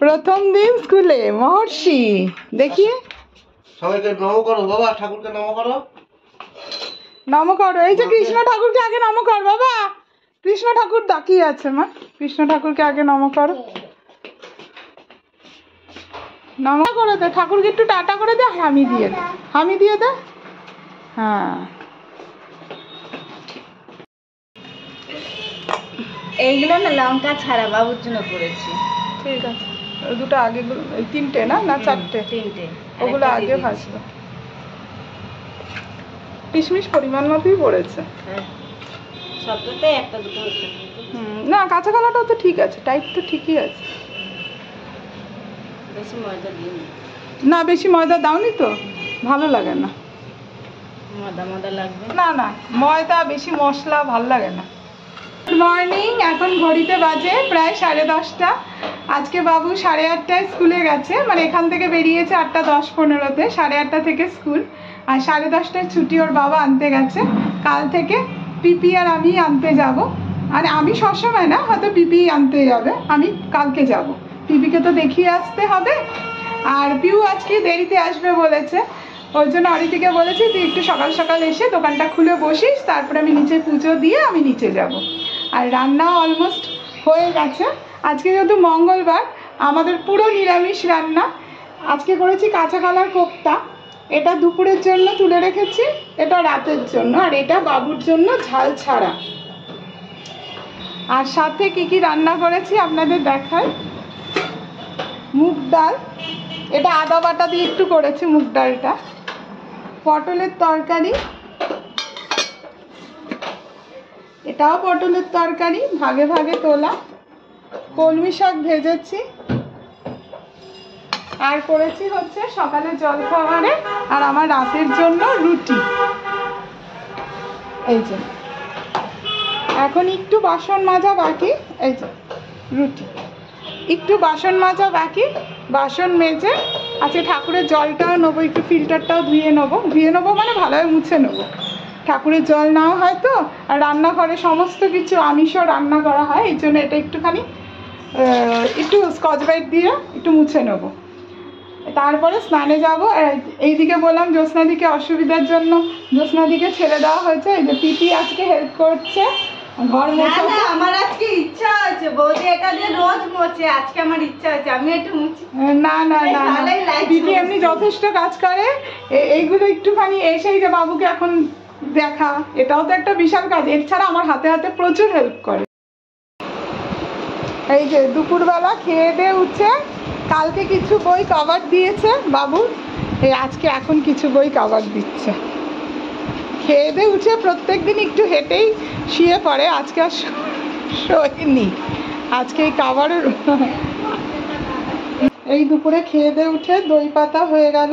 প্রথম দিন স্কুলে মহর্ষি দেখিয়ে সবাইকে নম করো বাবা, ঠাকুরকে নম করো। নম করো। এই যে কৃষ্ণ ঠাকুরকে আগে নম কর বাবা। কৃষ্ণ ঠাকুর তাকিয়ে আছে মা, কৃষ্ণ ঠাকুরকে আগে নম করো। নম করে দে, ঠাকুরকে একটু টাটা করে দে, হামি দিয়ে দে, হামি দিয়ে দে। হ্যাঁ, এইগুলো না লঙ্কা ছাড়া বাবুর জন্য করেছি। ঠিক আছে, দুটো আগে, তিনটে না না চারটে? তিনটে। ওগুলো আগে ভাজবো। কিশমিশ পরিমাণ মতোই পড়েছে। সবটাতে একটা দুটো হচ্ছে। না, কাঁচা কলাটাও তো ঠিক আছে, টাইট তো ঠিকই আছে। বেশি ময়দা দিই না, বেশি ময়দা দাওনি তো, ভালো লাগে না। ময়দা ময়দা লাগবে না না, ময়দা বেশি মশলা ভালো লাগে না। গুড মর্নিং, এখন ঘড়িতে বাজে প্রায় 10:30। আজকে বাবু 8:30টায় স্কুলে গেছে, মানে এখান থেকে বেরিয়েছে 8:10-15-তে, 8:30 থেকে স্কুল, আর 10:30টায় ছুটি। ওর বাবা আনতে গেছে। কাল থেকে পিপি আর আমি আনতে যাব। আর আমি সবসময় না, হয়তো পিপি আনতে যাবে, আমি কালকে যাব। পিপিকে তো দেখিয়ে আসতে হবে। আর পিউ আজকে দেরিতে আসবে বলেছে, ওই জন্য অরিতিকে বলেছি তুই একটু সকাল সকাল এসে দোকানটা খুলে বসিস, তারপরে আমি নিচে পুজো দিয়ে আমি নিচে যাব। আর রান্না অলমোস্ট হয়ে গেছে। আজকে যেহেতু মঙ্গলবার, আমাদের পুরো নিরামিষ রান্না। আজকে করেছি কাঁচা কলার কোপ্তা। এটা দুপুরের জন্য তুলে রেখেছি, এটা রাতের জন্য, আর এটা বাবুর জন্য ঝাল ছাড়া। আর সাথে কি কি রান্না করেছি আপনাদের দেখাই। মুগ ডাল, এটা আদা বাটা দিয়ে একটু করেছি মুগ ডালটা। পটলের তরকারি, এটাও পটলের তরকারি, ভাগে ভাগে তোলা। কলমি শাক ভেজেছি। আর করেছি হচ্ছে সকালে জলখাবারে আর আমার রাতের জন্য রুটি। এই যে এখন একটু বাসন মাজা বাকি, এই যে রুটি, একটু বাসন মাজা বাকি। বাসন মেজে আজকে ঠাকুরের জলটাও নেবো, একটু ফিল্টারটাও ধুয়ে নেবো মানে ভালোভাবে মুছে নেবো। ঠাকুরের জল নেওয়া হয় তো, আর রান্নাঘরে সমস্ত কিছু আমিষও রান্না করা হয়, এই জন্য এটা একটুখানি একটু স্কচ ব্রাইট দিয়ে একটু মুছে নেবো। তারপরে স্নানে যাব। এইদিকে বললাম জ্যোৎস্নাদিকে অসুবিধার জন্য জ্যোৎস্নাদিকে ছেড়ে দেওয়া হয়েছে। এই যে পিপি আজকে হেল্প করছে ঘর মোছাতে। আমার আজকে ইচ্ছা আছে, বৌদি এটা দিয়ে রোজ মোছে, আজকে আমার ইচ্ছা আছে আমি একটু মুছি। না না না, পিপি এমনি যথেষ্ট কাজ করে। এইগুলো একটুখানি এসেই যে বাবুকে এখন দেখা, এটাও তো একটা বিশাল কাজ। এছাড়া আমার হাতে হাতে প্রচুর হেল্প করে। এই যে দুপুরবেলা খেয়ে দিয়ে উঠে কালকে কিছু বই কভার দিয়েছে বাবু, এই আজকে এখন কিছু বই কভার দিচ্ছে। খেয়ে দিয়ে উঠে প্রত্যেক দিন একটু হেঁটেই শুয়ে পড়ে, আজকে আর শোয়নি, আজকে এই কভারের। এই দুপুরে খেয়ে দিয়ে উঠে দই পাতা হয়ে গেল।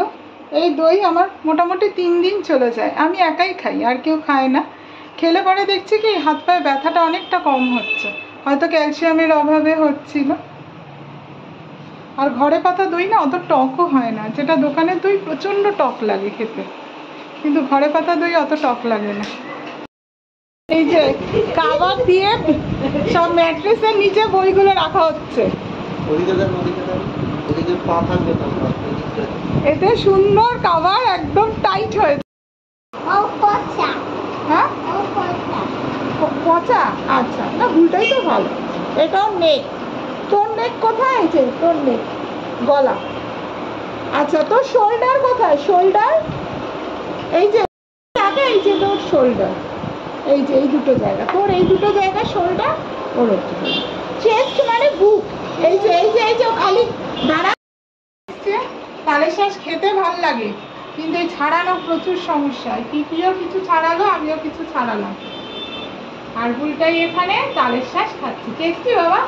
এই দই আমার মোটামুটি 3 দিন চলে যায়, আমি একাই খাই, আর কেউ খায় না। খেলে পরে দেখছি কি হাত পায়ে ব্যথাটা অনেকটা কম হচ্ছে, হয়তো ক্যালসিয়ামের অভাবে হচ্ছিল। আর ঘরে পাতা দই না অত টকও হয় না, যেটা দোকানের দই প্রচণ্ড টক লাগে খেতে, কিন্তু ঘরে পাতা দই অত টক লাগে না। এই যে কভার দিয়ে সব ম্যাট্রেসের নিচে বইগুলো রাখা হচ্ছে। এতে সুন্দর কভার, একদম টাইট হয়েছে। হ্যাঁ পচা, আচ্ছা না, ভুলটাই তো ভালো। এটাও নেক, তোর নেক কোথায় আছে? তোর নেক গলা, আচ্ছা তোর শোল্ডার কোথায়? শোল্ডার এই যে এই যে তোর শোল্ডার, এই যে এই দুটো জায়গা, তোর এই দুটো জায়গা শোল্ডার, ওর হচ্ছে চেস্ট মানে বুক। এই যে এই যে এই যে খালি দাঁড়া। তালের শাঁস খেতে ভাল লাগে, কিন্তু এই ছাড়ানো প্রচুর সমস্যা। পিপিও কিছু ছাড়ালো, আমিও কিছু ছাড়ালাম, আর ভুলটাই এখানে তালের শাঁস খাচ্ছি। টেস্টি বাবা,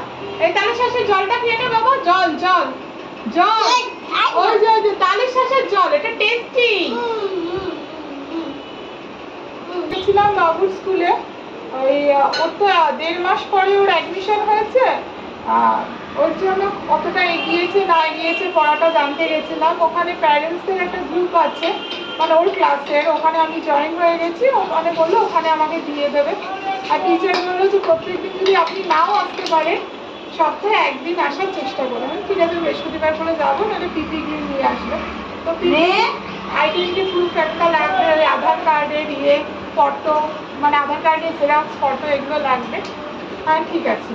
এই তালের শাঁসের জলটা খেয়ে নে বাবা, জল জল জল, ওই যে তালের শাঁসের জল, এটা টেস্টি। গেছিলাম বাবুর স্কুলে, ওই ওর তো 1.5 মাস পরে ওর অ্যাডমিশন হয়েছে, ওর জন্য কতটা এগিয়েছে না এগিয়েছে পড়াটা জানতে গেছিলাম। ওখানে প্যারেন্টসদের একটা গ্রুপ আছে, মানে ওর ক্লাসের, ওখানে আমি জয়েন হয়ে গেছি। ওখানে বললো ওখানে আমাকে দিয়ে দেবে। আর টিচার বললো যে প্রত্যেকদিন যদি আপনি নাও আসতে পারেন, সপ্তাহে একদিন আসার চেষ্টা করো। ঠিক আছে বৃহস্পতিবার করে যাবো, নাহলে পিপি নিয়ে আসবে। তো আইডেন্টি প্রুফ একটা লাগবে, ওই আধার কার্ডের ফটো, মানে আধার কার্ডের জেরক্স ফটো, এগুলো লাগবে। হ্যাঁ ঠিক আছে।